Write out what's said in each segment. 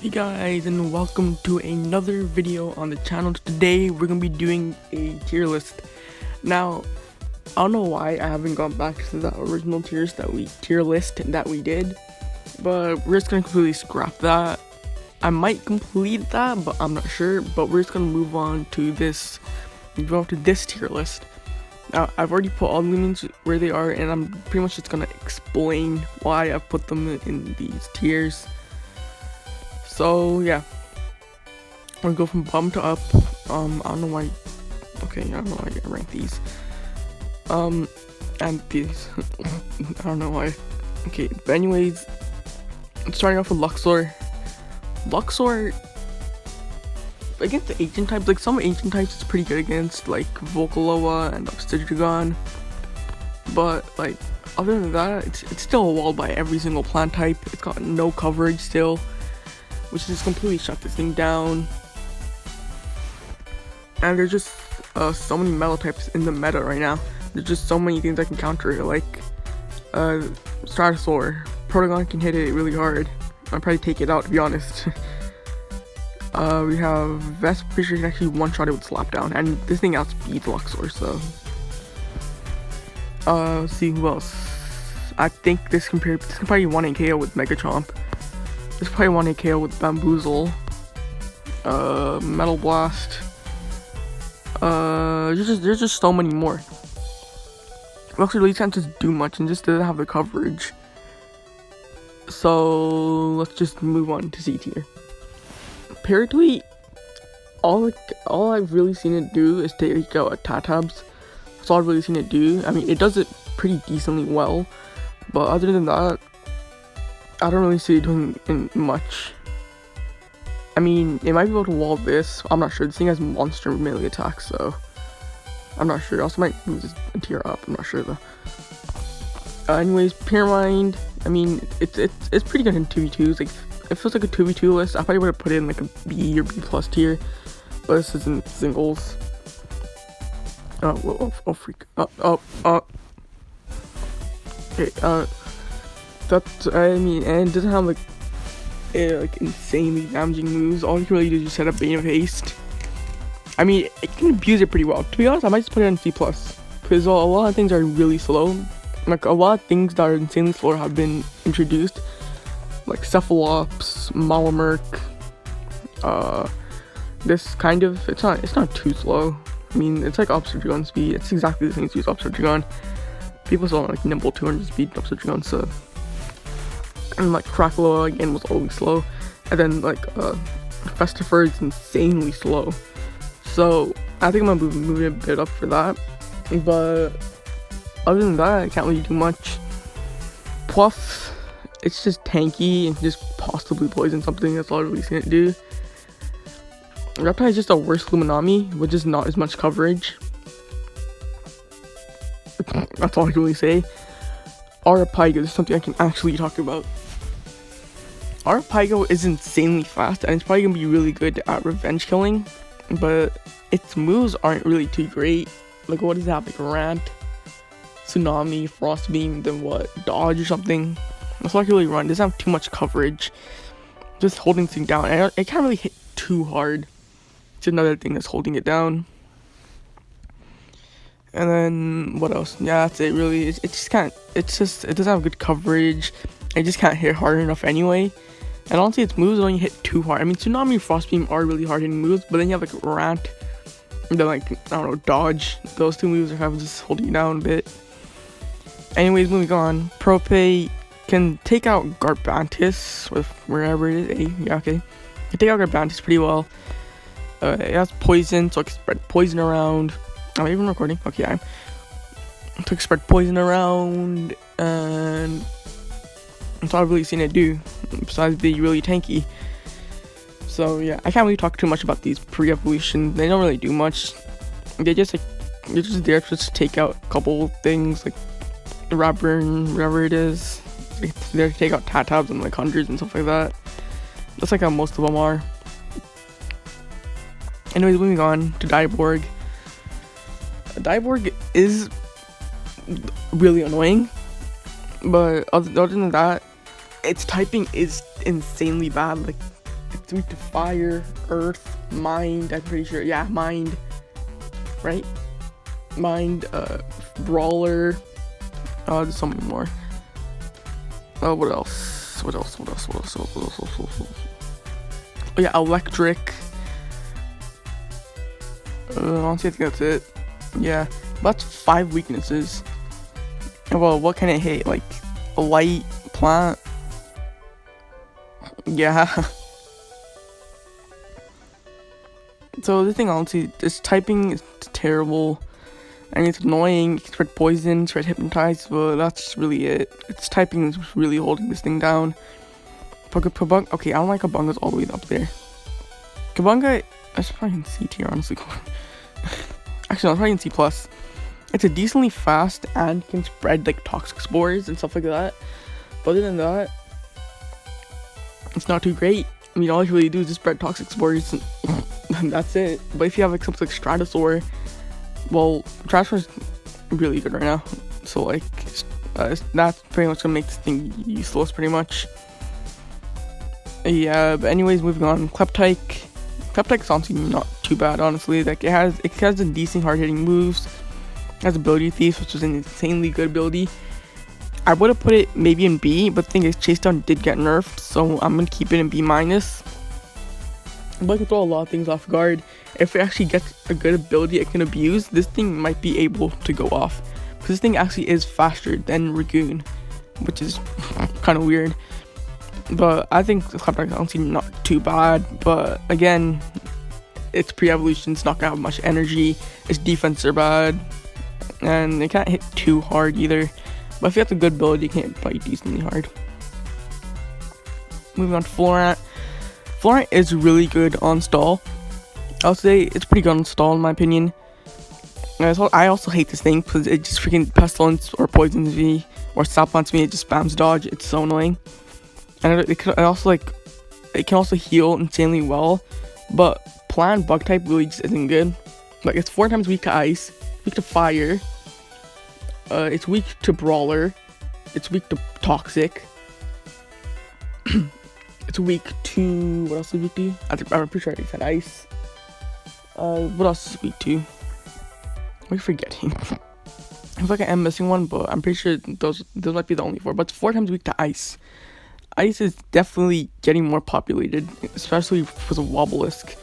Hey guys, and welcome to another video on the channel. Today we're gonna be doing a tier list. Now, I don't know why I haven't gone back to the original tier list that we did, but we're just gonna completely scrap that. I might complete that, but I'm not sure. But we're just gonna move on to this tier list. Now, I've already put all the Loomians where they are, and I'm pretty much just gonna explain why I've put them in these tiers. So yeah, we're gonna go from bottom to up. I don't know why. Okay, I don't know why I rank these. And these. I don't know why. Okay, but anyways, starting off with Luxor. Luxor against the ancient types, like some ancient types, it's pretty good against, like Volcaloa and Obsidian. But like other than that, it's still walled by every single plant type. It's got no coverage still, which just completely shut this thing down. And there's just so many metal types in the meta right now. There's just so many things I can counter it, like Stratosaur. Protagon can hit it really hard. I'd probably take it out, to be honest. We have Vest, pretty sure can actually one-shot it with Slapdown, and this thing outspeeds Luxor, so. Let's see who else. I think this can probably 1 KO with Mega Chomp. This probably 1 KO with Bamboozle. Metal Blast. There's just so many more. Luxor really can't just do much and just doesn't have the coverage. So let's just move on to C tier. Paratweet, all I've really seen it do is take out Tatabs. That's all I've really seen it do. I mean, it does it pretty decently well, but other than that, I don't really see it doing much. I mean, it might be able to wall this. I'm not sure. This thing has monster melee attacks, so I'm not sure. It also might move this a tier up. I'm not sure though. Anyways, Pyramid. I mean, it's pretty good in 2v2s. Like, it feels like a 2v2 list. I probably would have put it in like a B or B plus tier, but this isn't singles. Oh freak. Okay. That's, I mean, and it doesn't have like insanely damaging moves. All you can really do is just set up Bane of Haste. I mean, it can abuse it pretty well. To be honest, I might just put it on C+, because a lot of things are really slow. Like, a lot of things that are insanely slow have been introduced, like Cephalops, Malamurk. This kind of, it's not too slow. I mean, it's like Obsidian speed. It's exactly the same as use Obsidian. People still want like Nimble 200 speed Obsidian, so. And like Krakaloa again was always slow, and then like Festifer is insanely slow. So I think I'm gonna move it a bit up for that. But other than that, I can't really do much. Puff, it's just tanky and just possibly poison something. That's all I've really seen it do. Reptile is just a worse Luminami with just not as much coverage. That's all I can really say. Arapigo is something I can actually talk about. Arapigo is insanely fast, and it's probably gonna be really good at revenge killing, but its moves aren't really too great. Like, what does it have? Like Rant, Tsunami, Frost Beam, then what? Dodge or something. That's all I can really run. It doesn't have too much coverage. Just holding things down. And it can't really hit too hard. It's another thing that's holding it down. And then what else? Yeah, that's it really. It just can't. It doesn't have good coverage. It just can't hit hard enough anyway. And honestly, its moves don't hit too hard. I mean, Tsunami and Frost Beam are really hard hitting moves, but then you have like Rant, and then like, I don't know, Dodge. Those two moves are kind of just holding you down a bit. Anyways, moving on. Propay can take out Garbantis with wherever it is. Yeah, okay. It can take out Garbantis pretty well. It has poison, so it can spread poison around. Am I even recording? Okay, I'm. To spread poison around, and that's all I've really seen it do, besides being really tanky. So yeah, I can't really talk too much about these pre-evolution. They don't really do much. They're just there to just take out a couple things, like the Rapburn, whatever it is. They're there to take out Tatabs and like hundreds and stuff like that. That's like how most of them are. Anyways, moving on to Cyborg. Cyborg is really annoying, but other than that, its typing is insanely bad. Like, It's weak to fire, earth, mind, I'm pretty sure. Yeah, mind. Right? Mind, brawler. There's so many more. What else? Oh yeah, electric. Honestly, I think that's it. Yeah, that's 5 weaknesses. Well, what can it hit? Like, light, plant? Yeah. So this thing, honestly, this typing is terrible. And it's annoying. It can spread poison, spread hypnotize, but that's really it. Its typing is really holding this thing down. Kabunga, okay, I don't like Kabunga's all the way up there. Kabunga, I should probably in C tier, honestly. Actually, no, it's probably in C+. It's a decently fast and can spread like toxic spores and stuff like that. But other than that, it's not too great. I mean, all you really do is just spread toxic spores, and that's it. But if you have like something like Stratosaur, well, Stratosaur's really good right now. So like, that's pretty much gonna make this thing useless, pretty much. Yeah, but anyways, moving on. Kleptyke. Kleptyke's honestly not too bad, honestly. Like it has a decent hard-hitting moves. It has Ability Thief, which is an insanely good ability. I would have put it maybe in B, but the thing is, Chase Down did get nerfed, so I'm gonna keep it in B-. But it can throw a lot of things off guard. If it actually gets a good ability it can abuse, this thing might be able to go off. Because this thing actually is faster than Ragoon, which is kind of weird. But I think Kleptyke's honestly not too bad. But again, it's pre-evolution, it's not gonna have much energy. Its defense are bad, and it can't hit too hard either. But if you have a good ability, you can hit probably decently hard. Moving on to Florant. Florant is really good on stall. I'll say it's pretty good on stall in my opinion. I also hate this thing because it just freaking pestilence or poisons me or stop plants me. It just spams dodge. It's so annoying. And it can also heal insanely well, but plant bug type really just isn't good. Like it's 4 times weak to ice, weak to fire. It's weak to brawler. It's weak to toxic. It's weak to what else is weak to? I'm pretty sure I said ice. What else is weak to? What are you forgetting? I feel like I am missing one, but I'm pretty sure those might be the only 4. But it's 4 times weak to ice. Ice is definitely getting more populated, especially for the Wobblisk.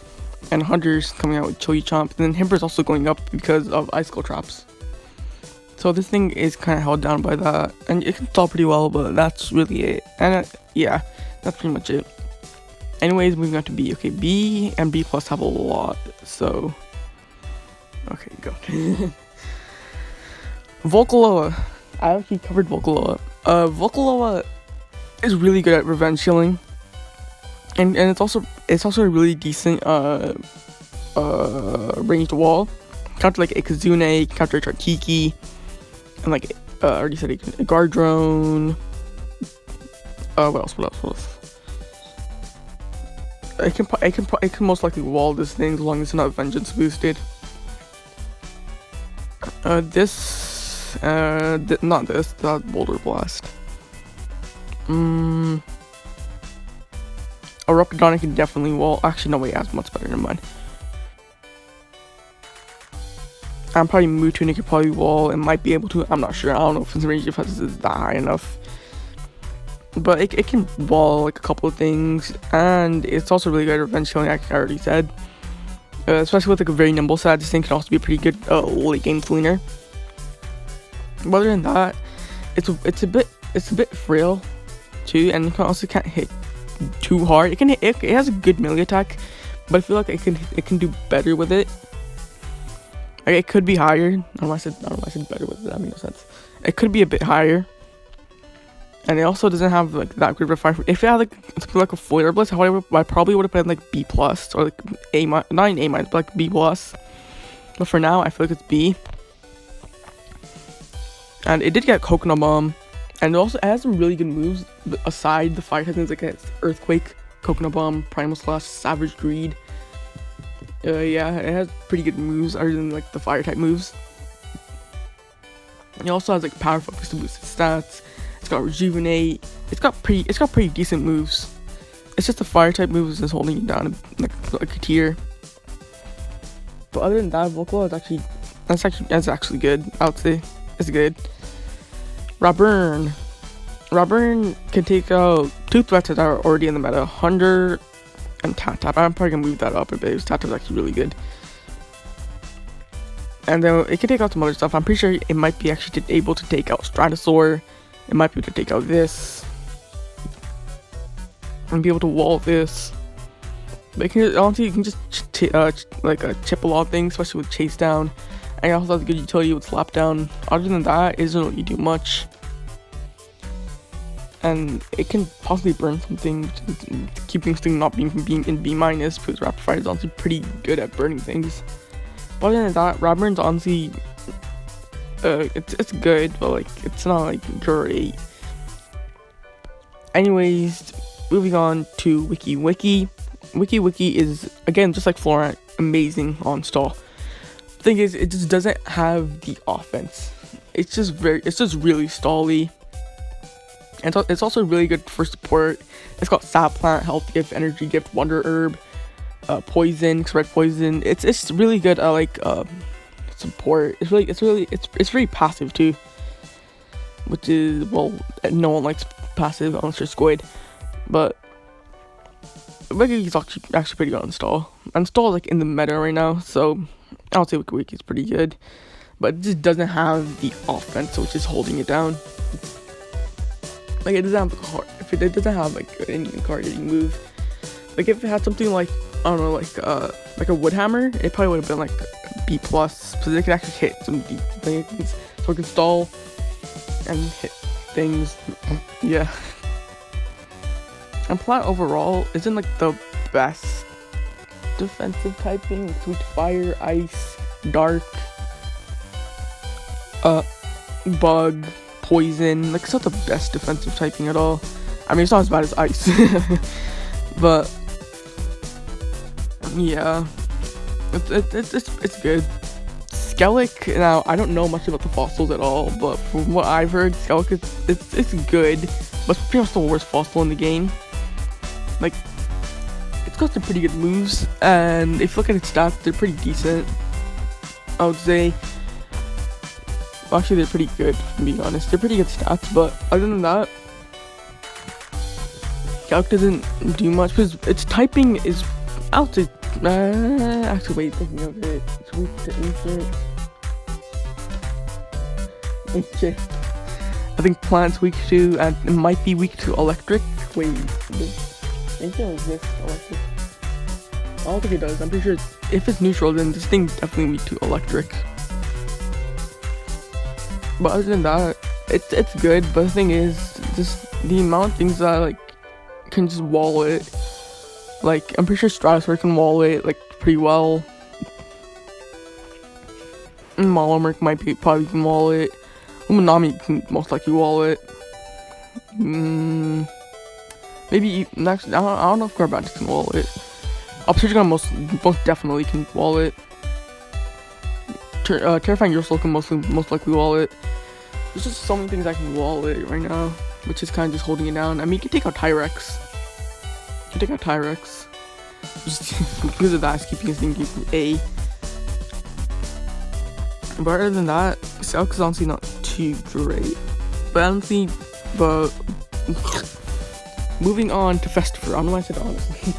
And Hunter's coming out with Chomp. And then Himper's also going up because of Icicle Traps. So this thing is kind of held down by that. And it can stall pretty well, but that's really it. And yeah, that's pretty much it. Anyways, moving on to B. Okay, B and B plus have a lot. So, okay, go. Volcaloa. I actually covered Volcaloa. Volcaloa is really good at revenge healing, and it's also a really decent ranged wall. Counter like a Kazune, counter a Chartiki, and like I already said a guard drone. What else? I can most likely wall this thing as long as it's not vengeance boosted. Not this, that Boulder Blast. A Reptile can definitely wall. Actually, no, wait, that's much better than mine. I'm probably Mewtwo could probably wall. It might be able to. I'm not sure. I don't know if its range defense is that high enough. But it can wall like a couple of things, and it's also really good at revenge healing, like I already said. Especially with like a very nimble set, this thing can also be a pretty good late game cleaner. But other than that, it's a bit frail too, and it also can't hit too hard. It has a good melee attack, but I feel like it can do better with it. Like it could be higher. I don't know why I said better with it. That made no sense. It could be a bit higher. And it also doesn't have like that good of a fire. If it had like something like a Flare Blitz, however, I probably would have put like B plus or like A minus, not an A minus, but like B plus. But for now, I feel like it's B. And it did get Coconut Bomb, and it has some really good moves aside the fire type things like Earthquake, Coconut Bomb, Primal Slash, Savage Greed. Yeah, it has pretty good moves other than like the fire type moves. It also has like Power Focus to boost its stats. It's got Rejuvenate. It's got pretty decent moves. It's just the fire type moves is holding you down like a tier. But other than that, vocal is that's actually good. I would say it's good. Robburn can take out 2 threats that are already in the meta, 100 and Tap. I'm probably gonna move that up a bit. Tap is actually really good. And then it can take out some other stuff. I'm pretty sure it might be actually able to take out Stratosaur. It might be able to take out this. And be able to wall this. But honestly, you can just chip a lot of things, especially with Chase Down. And it also has a good utility with Slap Down. Other than that, it doesn't really do much. And it can possibly burn something, keeping things not being in B-, because Rapid Fire is honestly pretty good at burning things. But other than that, Robburn's honestly, it's good, but like it's not like great. Anyways, moving on to Wiki. Wiki is again just like Florent, amazing on stall. Thing is, it just doesn't have the offense. It's just really stally. And it's also really good for support. It's got Sap Plant, Health Gift, Energy Gift, Wonder Herb, Poison, Correct Poison. It's really good at like support. It's really passive too, which is, well, no one likes passive unless you're Squid. But Wiki is actually pretty good on stall. And stall is like in the meta right now, so I would say Wiki is pretty good. But it just doesn't have the offense, which is holding it down. Like it doesn't have it doesn't have like any card hitting move. Like if it had something like, I don't know, like a wood hammer, it probably would have been like B+, because it could actually hit some deep things, so it can stall and hit things. Yeah. And Plant overall isn't like the best defensive typing. Sweet Fire, Ice, Dark, Bug, Poison. Like it's not the best defensive typing at all. I mean, it's not as bad as Ice, but yeah, it's good. Skellic, now I don't know much about the fossils at all, but from what I've heard, Skellic it's good, but it's pretty much the worst fossil in the game. Like, it's got some pretty good moves, and if you look at its stats, they're pretty decent, I would say. Well, actually, they're pretty good, to be honest. They're pretty good stats, but other than that, Skellic doesn't do much, because its typing is, I would say, actually, wait, thinking of it, it's weak to ancient. I think Plant's weak to, and it might be weak to electric. Wait, does ancient resist electric? I don't think it does. I'm pretty sure if it's neutral, then this thing's definitely weak to electric. But other than that, it's good. But the thing is, just the amount of things that like can just wall it. Like, I'm pretty sure Stratosaur can wall it, like, pretty well. Malamark probably can wall it. Umanami can most likely wall it. Maybe, next, I don't know if Garbage can wall it. Obsidian most definitely can wall it. Terrifying Ursul can most likely wall it. There's just so many things that can wall it right now, which is kind of just holding it down. I mean, you can take out Tyrex. Just because of that, it's keeping his thing A. But other than that, Skellic is honestly not too great. But honestly, moving on to Festifer. I don't know why I said honestly.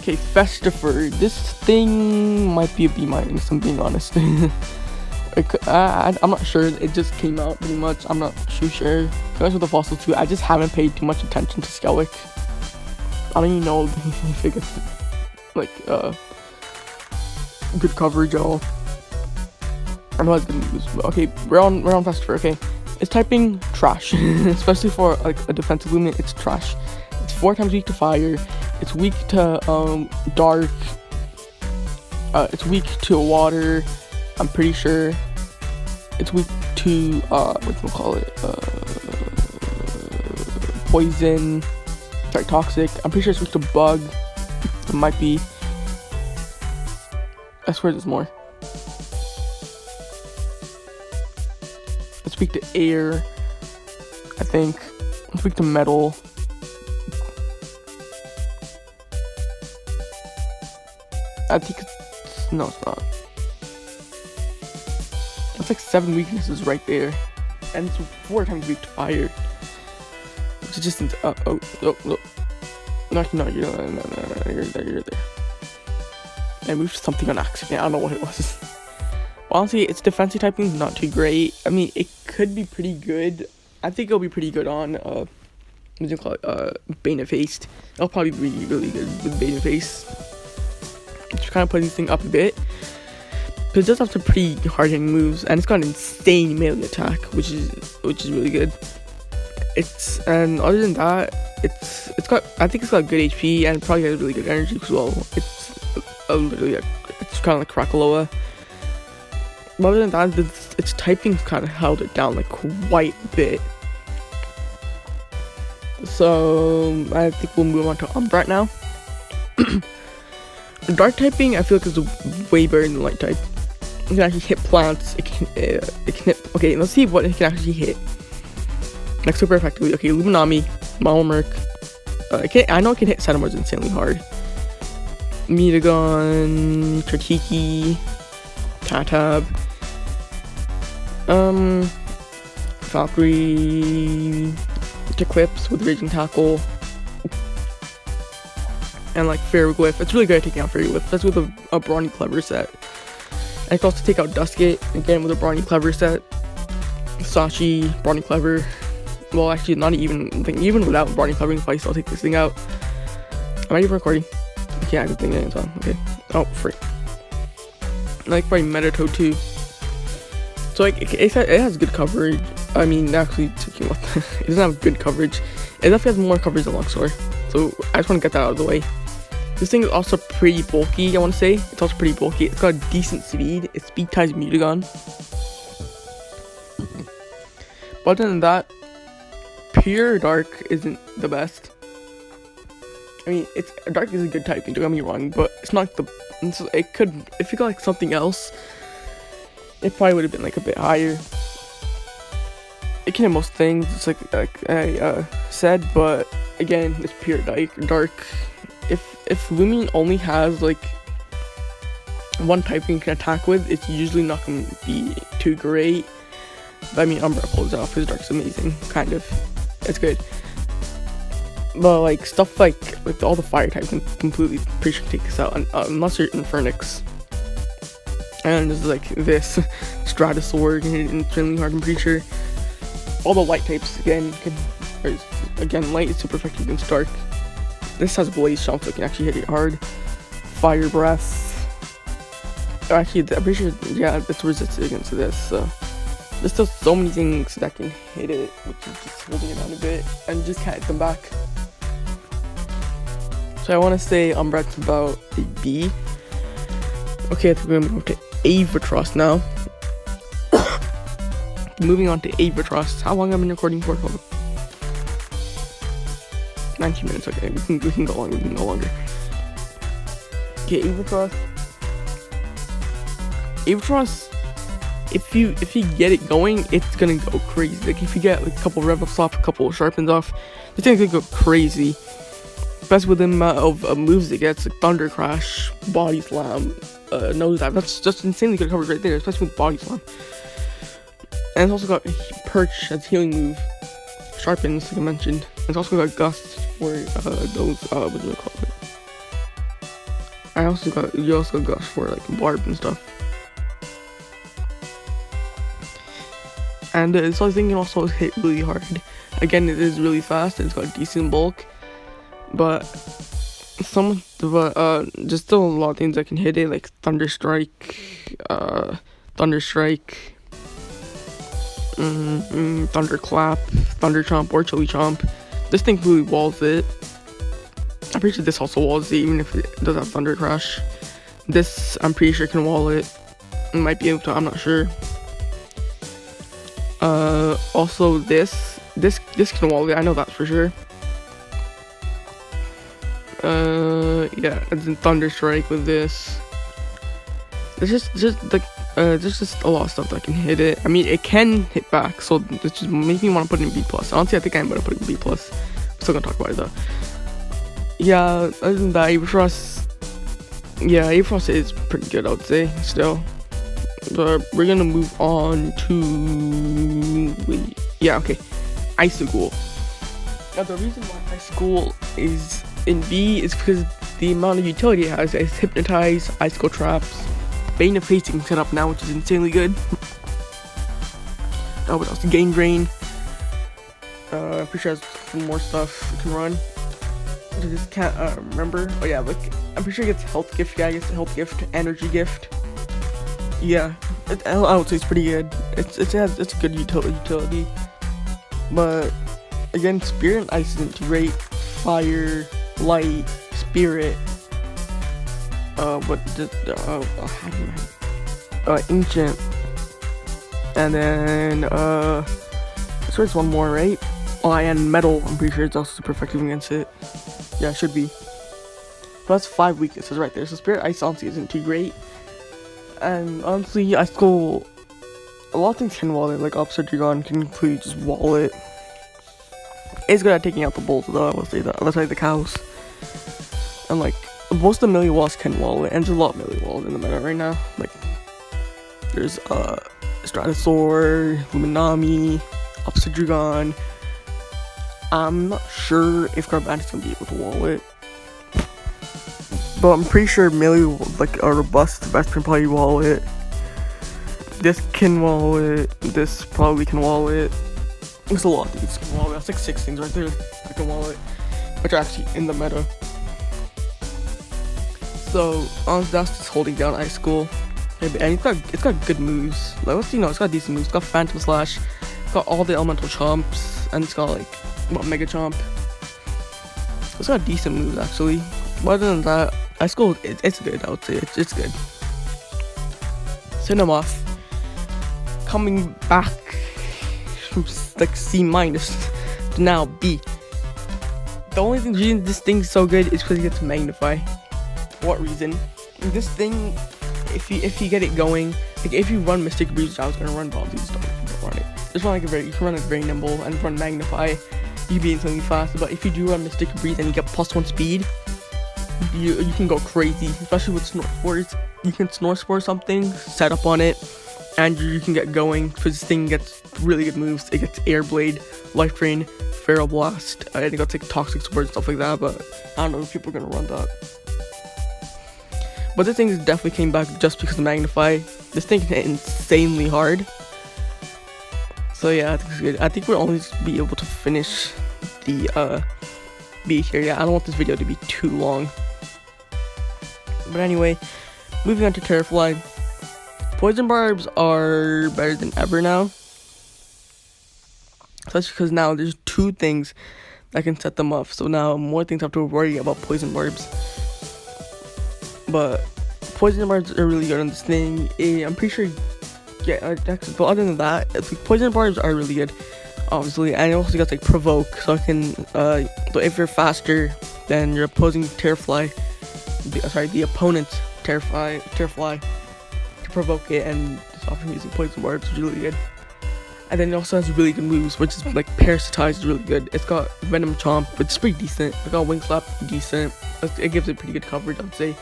Okay, Festifer. This thing might be a B-, I'm being honest. I'm not sure. It just came out pretty much. I'm not too sure. Because with the fossil too, I just haven't paid too much attention to Skellic. I don't even know if it gets like good coverage at all. I know it's good news, but okay, we're on Festifer. Okay, it's typing trash, especially for like a defensive Loomian. It's trash. It's 4 times weak to fire. It's weak to dark. It's weak to water. I'm pretty sure. It's weak to poison. Sorry, toxic. I'm pretty sure it's weak to bug. It might be. I swear there's more. It's weak to air, I think. It's weak to metal. I think it's, no, it's not. That's like 7 weaknesses right there. And it's 4 times weak to fire. Which is just, oh. No, you're there. I moved something on accident, I don't know what it was. Honestly, its defensive typing is not too great. I mean, it could be pretty good. I think it'll be pretty good on, what do you call it, Bane of Haste. It'll probably be really good with Bane of Haste. Just kind of put this thing up a bit. But it does have some pretty hard-hitting moves, and it's got an insane melee attack, which is really good. And other than that, I think it's got good HP, and probably has really good energy as well. It's kind of like Krakaloa. But other than that, its typing kind of held it down like quite a bit. So I think we'll move on to Umbrat now. Dark typing, I feel like, is way better than light type. It can actually hit plants. It can hit. Okay, let's see what it can actually hit. Like super effectively. Okay, Luminami, Malmerk. I know it can hit Centimeters insanely hard. Metagon, Tarkiki, Tatab, Valkyrie, Eclipse with Raging Tackle, and like Ferroglyph. It's really good at taking out Ferroglyph. That's with a Brawny Clever set. And I can also take out Duskit again with a Brawny Clever set. Sashi, Brawny Clever. Well, actually, not even without Brawny Clever, if I still take this thing out. Am I even recording? Okay, I can think it's on. Okay. Oh, free. I like probably Metatoad too. So like it has good coverage. I mean, actually, it doesn't have good coverage. It definitely has more coverage than Luxor. So I just want to get that out of the way. This thing is also pretty bulky, I want to say. It's also pretty bulky. It's got decent speed. Its speed ties Mutagon. But other than that, pure Dark isn't the best. I mean, Dark is a good typing, don't get me wrong, but it's not the... It could... If you got like something else, it probably would have been like a bit higher. It can hit most things, it's like I said, but again, it's pure Dark. If Loomian only has like one typing you can attack with, it's usually not going to be too great. But I mean, Umbra pulls it off because Dark's amazing, kind of. It's good. But like stuff like all the fire types can completely pretty sure take this out, unless you're Infernix. And there's like this Stratosaur can hit it insanely hard, I'm pretty sure. All the light types again light is super effective against Dark. This has Blaze Shock, so it can actually hit it hard. Fire Breath. Actually, I'm pretty sure, yeah, it's resistant against this, so. There's still so many things that can hit it, which is just holding it down a bit, and just can't hit them back. So I want to say Umbrat's about a B. Okay, I think we're going to move to Avatross now. Moving on to Avatross. How long have I been recording for? Hold on. 19 minutes, okay, we can go longer, Okay, Avatross, if you get it going, it's gonna go crazy. Like if you get like a couple rev ups off, a couple sharpens off, the thing's gonna go crazy. Especially with the amount of moves it gets, like Thunder Crash, Body Slam, Nose Dive. That's just insanely good coverage right there, especially with Body Slam. And it's also got Perch as healing move, Sharpens, like I mentioned. It's also got Gust for those, what do you call it? You also got Gust for like Barb and stuff. And this other thing can also hit really hard. Again, it is really fast and it's got decent bulk. But just still a lot of things that can hit it, like Thunder Strike, Thunderclap, Thunder Chomp, or Chili Chomp. This thing really walls it. I'm pretty sure this also walls it, even if it does have Thunder Crash. This, I'm pretty sure can wall it. It might be able to, I'm not sure. Also this can wall it, I know that for sure. Yeah, it's in Thunder Strike with this. There's just a lot of stuff that can hit it. I mean, it can hit back, so this just makes me want to put it in B+. Honestly, I think I'm gonna put it in B+. I'm still gonna talk about it though. Yeah, other than that, Abratross, Yeah, Avatross is pretty good, I would say, still. But we're gonna move on to... Yeah, okay. Icicle. Now, the reason why Icicle is in B is because the amount of utility it has is Hypnotize, Icicle Traps, Bane of Haste you can set up now, which is insanely good. Oh, what else? Gain Drain. I'm pretty sure it has some more stuff you can run. I just can't remember. Oh yeah, like I'm pretty sure it gets Health Gift. Yeah, it gets Health Gift, Energy Gift. Yeah, I would say it's pretty good. It's a good utility. But again, Spirit and Ice isn't great. Fire, Light, Spirit. Ancient, and then so there's one more, right? Oh, and Metal. I'm pretty sure it's also super effective against it. Yeah, it should be. But that's 5 weaknesses right there. So Spirit Ice honestly isn't too great. And honestly, I still a lot of things can wall it. Like Obsidian can completely just wall it. It's good at taking out the bolts though. I will say that. Let's say the cows. And like most of the melee walls can wall it, and there's a lot of melee walls in the meta right now. Like there's Stratosaur, Luminami, Obsidian. I'm not sure if Garbantic's gonna be able to wall it, but I'm pretty sure melee, like a robust vest can probably wall it. This can wall it. This probably can wall it. There's a lot of things can wall it. That's like 6 things right there that can wall it, which are actually in the meta. So that's just holding down Icicle. And it's got good moves. Like let's see, no, it's got decent moves. It's got Phantom Slash. It's got all the elemental chomps, and it's got like Mega Chomp. It's got decent moves actually. But other than that, Icicle it's good. I would say it's good. Cinnamoth coming back from like C- to now B. The only reason this thing's so good is because it gets Magnify. For what reason? This thing, if you get it going, like if you run Mystic Breeze, I was gonna run Bombs, don't run it. Just run like you can run it very nimble and run Magnify. You be insanely fast, but if you do run Mystic Breeze and you get +1 speed, you can go crazy, especially with Snore Spores. You can Snore Spore something, set up on it, and you can get going, because this thing gets really good moves. It gets Air Blade, Life Drain, Feral Blast, I think it's like Toxic Sword and stuff like that, but I don't know if people are gonna run that. But this thing definitely came back just because of Magnify. This thing hit insanely hard. So yeah, I think it's good. I think we'll only be able to finish the B here. Yeah, I don't want this video to be too long. But anyway, moving on to Terrafly. Poison Barbs are better than ever now. So that's because now there's 2 things that can set them off. So now more things have to worry about Poison Barbs. But Poison Barbs are really good on this thing. I'm pretty sure, yeah, but other than that, Poison Barbs are really good, obviously. And it also got like Provoke, so I can, so if you're faster than your opposing Terrafly, the opponent's Terrafly, to provoke it and stop from using Poison Barbs, which is really good. And then it also has really good moves, which is like Parasitize is really good. It's got Venom Chomp, but it's pretty decent. It's got Wing Slap, decent. It gives it pretty good coverage, I would say.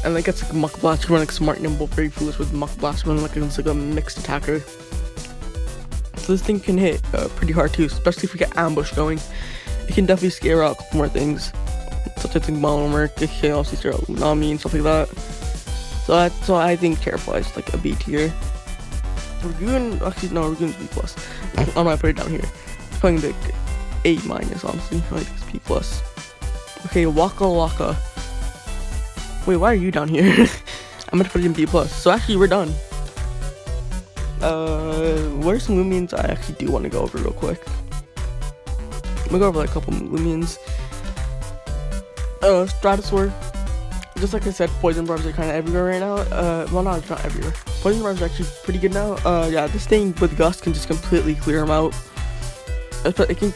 And like it's like Muck Blast, you can run like Smart Nimble, very foolish with Muck Blast, run like it's like a mixed attacker. So this thing can hit pretty hard too, especially if we get Ambush going. It can definitely scare out a couple more things, such as like Monomerc. It can also scare out Luminami and stuff like that. So I think Terrafly is like a B tier. Ragoon, actually no, Ragoon's B+. I'm gonna put it down here. It's probably like A-, honestly. I think it's B+. Okay, Waka Waka. Wait, why are you down here? I'm gonna put it in B+. So actually, we're done. What are some Loomians I actually do want to go over real quick? I'm gonna go over like a couple Loomians. Stratosaur. Just like I said, Poison Barbs are kind of everywhere right now. Well, no, it's not everywhere. Poison Barbs are actually pretty good now. Yeah, this thing with Gust can just completely clear them out. It can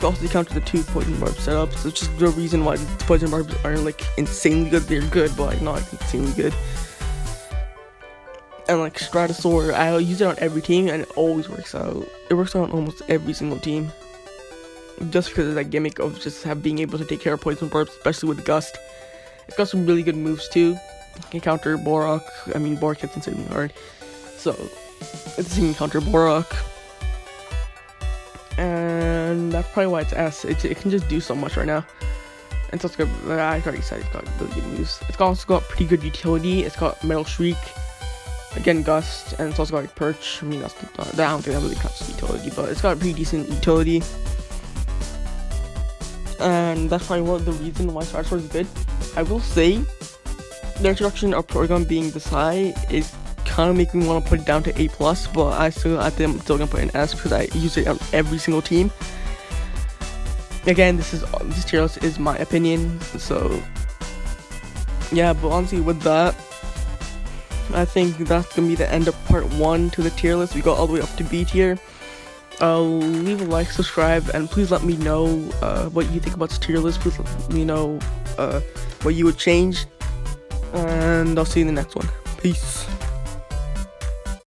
also counter the 2 Poison Barb setups, which is the reason why the Poison Barbs are like insanely good. They're good, but like not insanely good. And like Stratosaur, I use it on every team, and it always works out. It works out on almost every single team. Just because of that gimmick of just being able to take care of Poison Barbs, especially with Gust. It's got some really good moves too. It can counter Borok. I mean, Borok hits insanely hard, so it's can counter Borok. And that's probably why it's S. It can just do so much right now. And so it's got, I already said it's got really good moves. It's also got pretty good utility. It's got Metal Shriek, again Gust, and it's also got like Perch. I mean, I don't think that really counts as utility, but it's got a pretty decent utility. And that's probably one of the reasons why Cyborg is good. I will say, the introduction of Porygon being this high is kind of making me want to put it down to A+, but I think I'm still gonna put it in S because I use it on every single team. Again, this tier list is my opinion, so yeah. But honestly, with that, I think that's gonna be the end of part 1 to the tier list. We got all the way up to B tier. Leave a like, subscribe, and please let me know what you think about this tier list. Please let me know what you would change, and I'll see you in the next one. Peace.